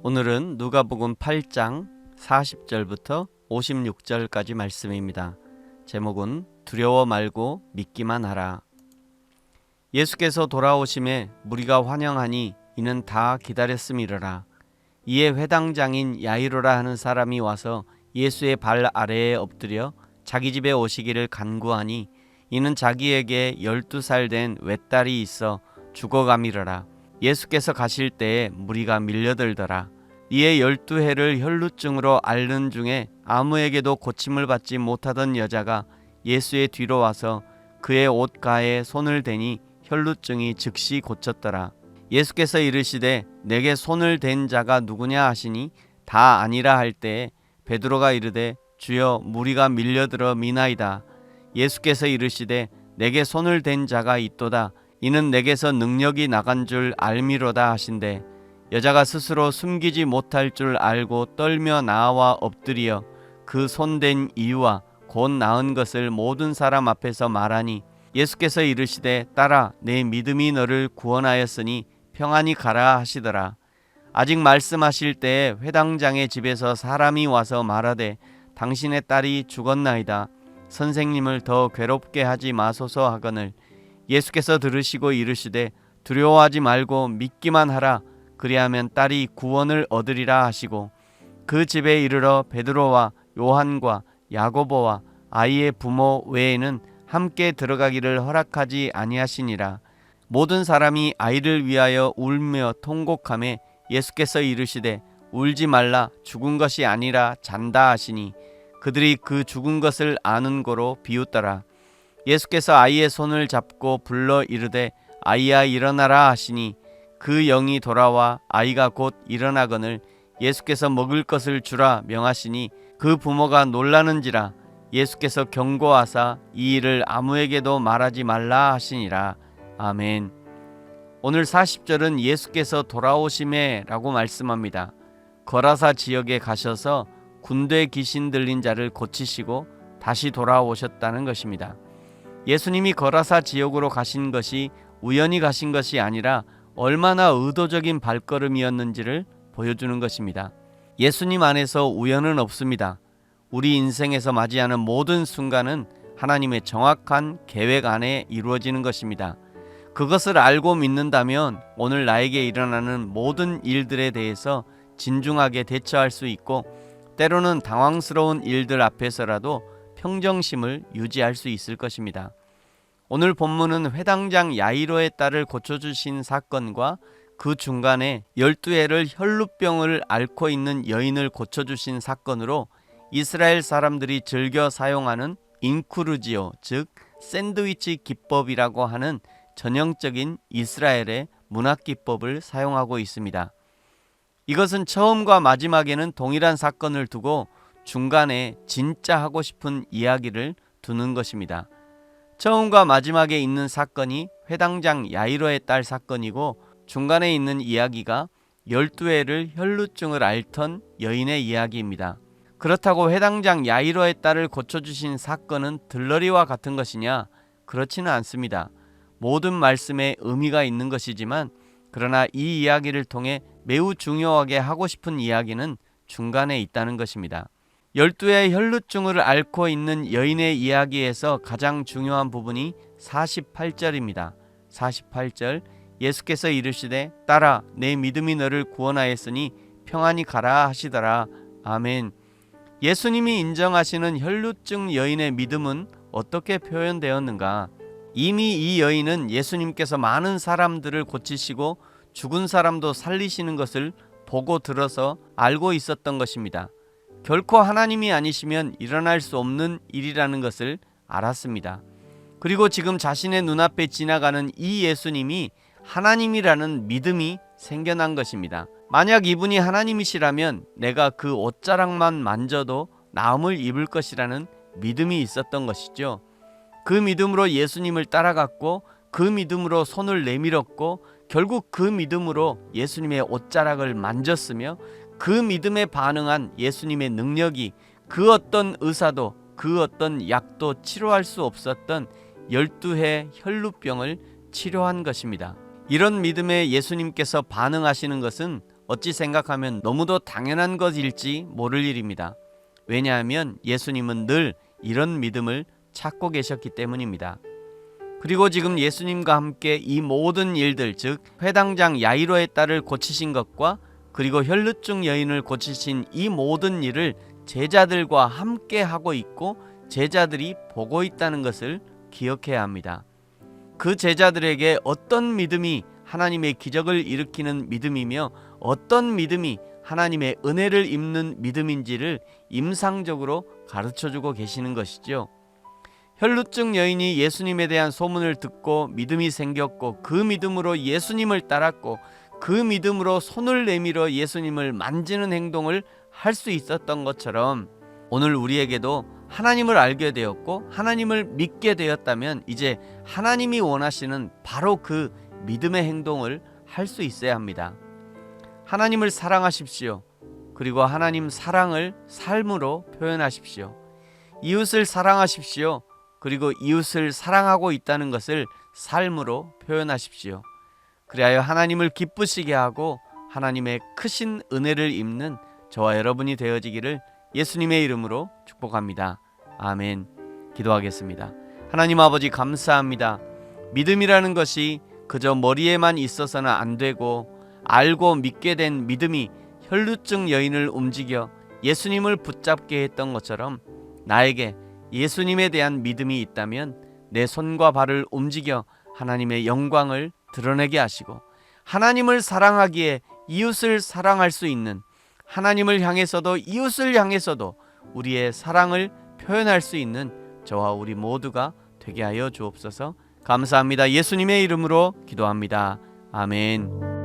오늘은 누가복음 8장 40절부터 56절까지 말씀입니다. 제목은 두려워 말고 믿기만 하라. 예수께서 돌아오심에 무리가 환영하니 이는 다 기다렸음이러라. 이에 회당장인 야이로라 하는 사람이 와서 예수의 발 아래에 엎드려 자기 집에 오시기를 간구하니 이는 자기에게 12살 된 외딸이 있어 죽어가미러라. 예수께서 가실 때에 무리가 밀려들더라. 이에 12해를 혈루증으로 앓는 중에 아무에게도 고침을 받지 못하던 여자가 예수의 뒤로 와서 그의 옷가에 손을 대니 혈루증이 즉시 고쳤더라. 예수께서 이르시되 내게 손을 댄 자가 누구냐 하시니 다 아니라 할 때에 베드로가 이르되 주여 무리가 밀려들어 미나이다. 예수께서 이르시되 내게 손을 댄 자가 있도다. 이는 내게서 능력이 나간 줄 알미로다 하신대. 여자가 스스로 숨기지 못할 줄 알고 떨며 나와 엎드려 그 손댄 이유와 곧 나은 것을 모든 사람 앞에서 말하니 예수께서 이르시되 딸아 내 믿음이 너를 구원하였으니 평안히 가라 하시더라. 아직 말씀하실 때에 회당장의 집에서 사람이 와서 말하되 당신의 딸이 죽었나이다. 선생님을 더 괴롭게 하지 마소서 하거늘 예수께서 들으시고 이르시되 두려워하지 말고 믿기만 하라. 그리하면 딸이 구원을 얻으리라 하시고 그 집에 이르러 베드로와 요한과 야고보와 아이의 부모 외에는 함께 들어가기를 허락하지 아니하시니라. 모든 사람이 아이를 위하여 울며 통곡하매 예수께서 이르시되 울지 말라. 죽은 것이 아니라 잔다 하시니 그들이 그 죽은 것을 아는 고로 비웃더라. 예수께서 아이의 손을 잡고 불러 이르되 아이야 일어나라 하시니 그 영이 돌아와 아이가 곧 일어나거늘 예수께서 먹을 것을 주라 명하시니 그 부모가 놀라는지라. 예수께서 경고하사 이 일을 아무에게도 말하지 말라 하시니라. 아멘. 오늘 40절은 예수께서 돌아오심에 라고 말씀합니다. 거라사 지역에 가셔서 군대 귀신 들린 자를 고치시고 다시 돌아오셨다는 것입니다. 예수님이 거라사 지역으로 가신 것이 우연히 가신 것이 아니라 얼마나 의도적인 발걸음이었는지를 보여주는 것입니다. 예수님 안에서 우연은 없습니다. 우리 인생에서 맞이하는 모든 순간은 하나님의 정확한 계획 안에 이루어지는 것입니다. 그것을 알고 믿는다면 오늘 나에게 일어나는 모든 일들에 대해서 진중하게 대처할 수 있고 때로는 당황스러운 일들 앞에서라도 평정심을 유지할 수 있을 것입니다. 오늘 본문은 회당장 야이로의 딸을 고쳐주신 사건과 그 중간에 12해를 혈루병을 앓고 있는 여인을 고쳐주신 사건으로 이스라엘 사람들이 즐겨 사용하는 인쿠르지오, 즉 샌드위치 기법이라고 하는 전형적인 이스라엘의 문학기법을 사용하고 있습니다. 이것은 처음과 마지막에는 동일한 사건을 두고 중간에 진짜 하고 싶은 이야기를 두는 것입니다. 처음과 마지막에 있는 사건이 회당장 야이로의 딸 사건이고 중간에 있는 이야기가 12해를 혈루증을 앓던 여인의 이야기입니다. 그렇다고 회당장 야이로의 딸을 고쳐주신 사건은 들러리와 같은 것이냐? 그렇지는 않습니다. 모든 말씀에 의미가 있는 것이지만 그러나 이 이야기를 통해 매우 중요하게 하고 싶은 이야기는 중간에 있다는 것입니다. 12해 혈루증을 앓고 있는 여인의 이야기에서 가장 중요한 부분이 48절입니다. 48절 예수께서 이르시되 딸아 내 믿음이 너를 구원하였으니 평안히 가라 하시더라. 아멘. 예수님이 인정하시는 혈루증 여인의 믿음은 어떻게 표현되었는가? 이미 이 여인은 예수님께서 많은 사람들을 고치시고 죽은 사람도 살리시는 것을 보고 들어서 알고 있었던 것입니다. 결코 하나님이 아니시면 일어날 수 없는 일이라는 것을 알았습니다. 그리고 지금 자신의 눈앞에 지나가는 이 예수님이 하나님이라는 믿음이 생겨난 것입니다. 만약 이분이 하나님이시라면 내가 그 옷자락만 만져도 나음을 입을 것이라는 믿음이 있었던 것이죠. 그 믿음으로 예수님을 따라갔고 그 믿음으로 손을 내밀었고 결국 그 믿음으로 예수님의 옷자락을 만졌으며 그 믿음에 반응한 예수님의 능력이 그 어떤 의사도 그 어떤 약도 치료할 수 없었던 12해 혈루병을 치료한 것입니다. 이런 믿음에 예수님께서 반응하시는 것은 어찌 생각하면 너무도 당연한 것일지 모를 일입니다. 왜냐하면 예수님은 늘 이런 믿음을 찾고 계셨기 때문입니다. 그리고 지금 예수님과 함께 이 모든 일들, 즉 회당장 야이로의 딸을 고치신 것과 그리고 혈루증 여인을 고치신 이 모든 일을 제자들과 함께 하고 있고 제자들이 보고 있다는 것을 기억해야 합니다. 그 제자들에게 어떤 믿음이 하나님의 기적을 일으키는 믿음이며 어떤 믿음이 하나님의 은혜를 입는 믿음인지를 임상적으로 가르쳐주고 계시는 것이죠. 혈루증 여인이 예수님에 대한 소문을 듣고 믿음이 생겼고 그 믿음으로 예수님을 따랐고 그 믿음으로 손을 내밀어 예수님을 만지는 행동을 할 수 있었던 것처럼 오늘 우리에게도 하나님을 알게 되었고 하나님을 믿게 되었다면 이제 하나님이 원하시는 바로 그 믿음의 행동을 할 수 있어야 합니다. 하나님을 사랑하십시오. 그리고 하나님 사랑을 삶으로 표현하십시오. 이웃을 사랑하십시오. 그리고 이웃을 사랑하고 있다는 것을 삶으로 표현하십시오. 그리하여 하나님을 기쁘시게 하고 하나님의 크신 은혜를 입는 저와 여러분이 되어지기를 예수님의 이름으로 축복합니다. 아멘. 기도하겠습니다. 하나님 아버지 감사합니다. 믿음이라는 것이 그저 머리에만 있어서는 안 되고 알고 믿게 된 믿음이 혈루증 여인을 움직여 예수님을 붙잡게 했던 것처럼 나에게 예수님에 대한 믿음이 있다면 내 손과 발을 움직여 하나님의 영광을 드러내게 하시고 하나님을 사랑하기에 이웃을 사랑할 수 있는 하나님을 향해서도 이웃을 향해서도 우리의 사랑을 표현할 수 있는 저와 우리 모두가 되게 하여 주옵소서. 감사합니다. 예수님의 이름으로 기도합니다. 아멘.